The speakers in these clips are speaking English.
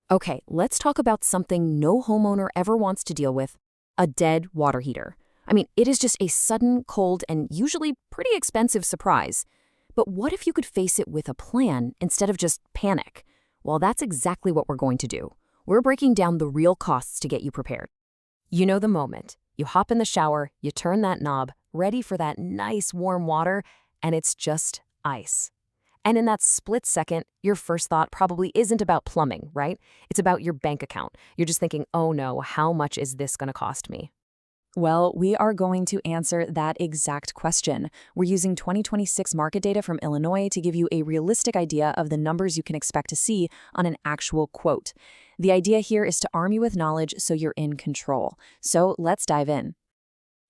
Okay, let's talk about something no homeowner ever wants to deal with: a dead water heater. I mean, it is just a sudden, cold, and usually pretty expensive surprise. But what if you could face it with a plan instead of just panic? Well, that's exactly what we're going to do. We're breaking down the real costs to get you prepared. You know the moment. You hop in the shower, you turn that knob, ready for that nice warm water, and it's just ice. And in that split second, your first thought probably isn't about plumbing, right? It's about your bank account. You're just thinking, oh no, how much is this going to cost me? Well, we are going to answer that exact question. We're using 2026 market data from Illinois to give you a realistic idea of the numbers you can expect to see on an actual quote. The idea here is to arm you with knowledge so you're in control. So let's dive in.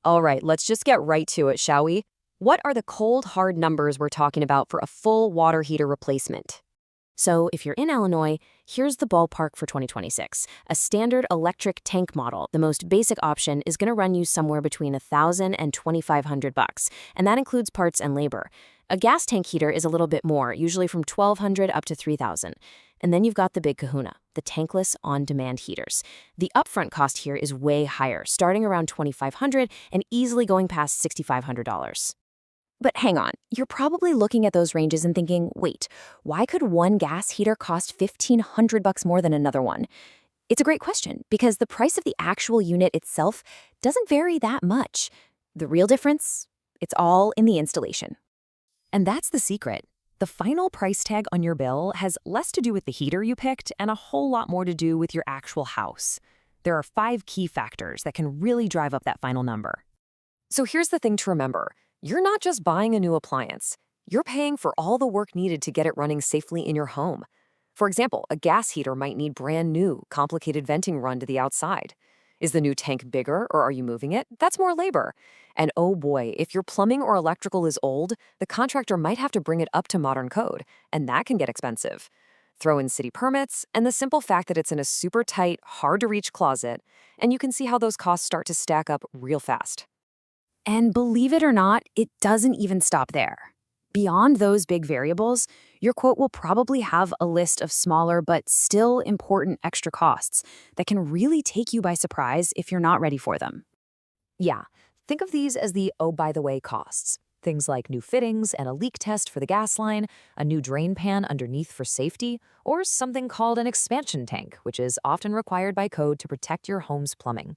All right, let's just get right to it, shall we? What are the cold, hard numbers we're talking about for a full water heater replacement? So, if you're in Illinois, here's the ballpark for 2026. A standard electric tank model, the most basic option, is going to run you somewhere between $1,000 and $2,500, and that includes parts and labor. A gas tank heater is a little bit more, usually from $1,200 up to $3,000. And then you've got the big kahuna, the tankless on-demand heaters. The upfront cost here is way higher, starting around $2,500 and easily going past $6,500. But hang on, you're probably looking at those ranges and thinking, wait, why could one gas heater cost $1,500 more than another one? It's a great question because the price of the actual unit itself doesn't vary that much. The real difference? It's all in the installation. And that's the secret. The final price tag on your bill has less to do with the heater you picked and a whole lot more to do with your actual house. There are 5 key factors that can really drive up that final number. So here's the thing to remember. You're not just buying a new appliance. You're paying for all the work needed to get it running safely in your home. For example, a gas heater might need brand new, complicated venting run to the outside. Is the new tank bigger or are you moving it? That's more labor. And oh boy, if your plumbing or electrical is old, the contractor might have to bring it up to modern code, and that can get expensive. Throw in city permits and the simple fact that it's in a super tight, hard-to-reach closet, and you can see how those costs start to stack up real fast. And believe it or not, it doesn't even stop there. Beyond those big variables, your quote will probably have a list of smaller but still important extra costs that can really take you by surprise if you're not ready for them. Yeah, think of these as the oh by the way costs. Things like new fittings and a leak test for the gas line, a new drain pan underneath for safety, or something called an expansion tank, which is often required by code to protect your home's plumbing.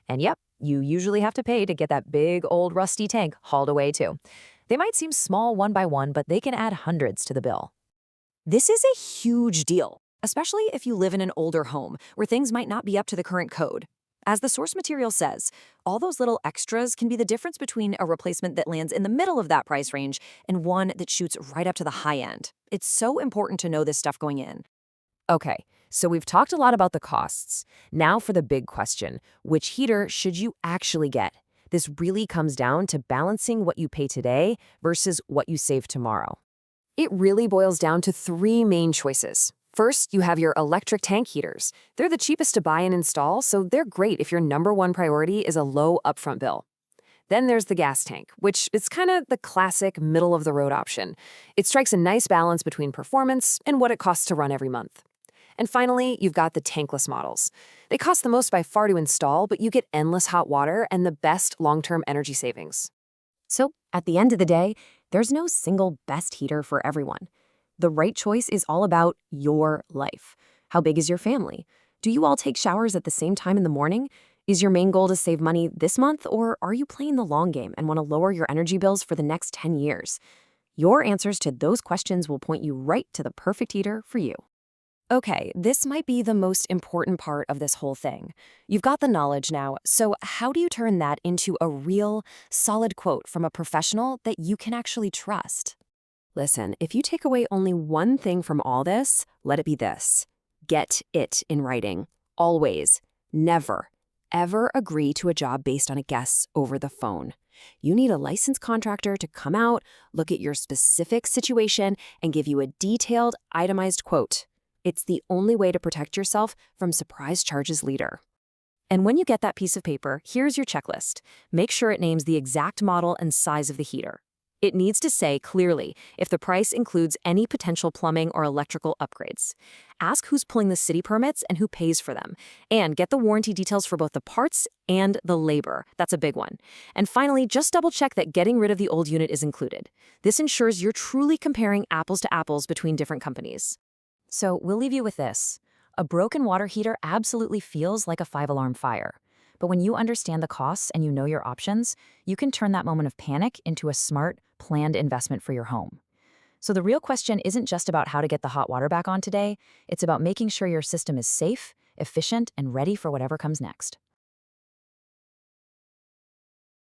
And yep, you usually have to pay to get that big old rusty tank hauled away too. They might seem small one by one, but they can add hundreds to the bill. This is a huge deal, especially if you live in an older home where things might not be up to the current code. As the source material says, all those little extras can be the difference between a replacement that lands in the middle of that price range and one that shoots right up to the high end. It's so important to know this stuff going in. Okay, so we've talked a lot about the costs. Now for the big question: which heater should you actually get? This really comes down to balancing what you pay today versus what you save tomorrow. It really boils down to 3 main choices. First, you have your electric tank heaters. They're the cheapest to buy and install, so they're great if your number one priority is a low upfront bill. Then there's the gas tank, which is kind of the classic middle-of-the-road option. It strikes a nice balance between performance and what it costs to run every month. And finally, you've got the tankless models. They cost the most by far to install, but you get endless hot water and the best long-term energy savings. So, at the end of the day, there's no single best heater for everyone. The right choice is all about your life. How big is your family? Do you all take showers at the same time in the morning? Is your main goal to save money this month, or are you playing the long game and want to lower your energy bills for the next 10 years? Your answers to those questions will point you right to the perfect heater for you. Okay, this might be the most important part of this whole thing. You've got the knowledge now, so how do you turn that into a real, solid quote from a professional that you can actually trust? Listen, if you take away only one thing from all this, let it be this: get it in writing. Always. Never, ever agree to a job based on a guess over the phone. You need a licensed contractor to come out, look at your specific situation, and give you a detailed, itemized quote. It's the only way to protect yourself from surprise charges later. And when you get that piece of paper, here's your checklist. Make sure it names the exact model and size of the heater. It needs to say clearly if the price includes any potential plumbing or electrical upgrades. Ask who's pulling the city permits and who pays for them. And get the warranty details for both the parts and the labor. That's a big one. And finally, just double check that getting rid of the old unit is included. This ensures you're truly comparing apples to apples between different companies. So we'll leave you with this. A broken water heater absolutely feels like a 5-alarm fire. But when you understand the costs and you know your options, you can turn that moment of panic into a smart, planned investment for your home. So the real question isn't just about how to get the hot water back on today, it's about making sure your system is safe, efficient, and ready for whatever comes next.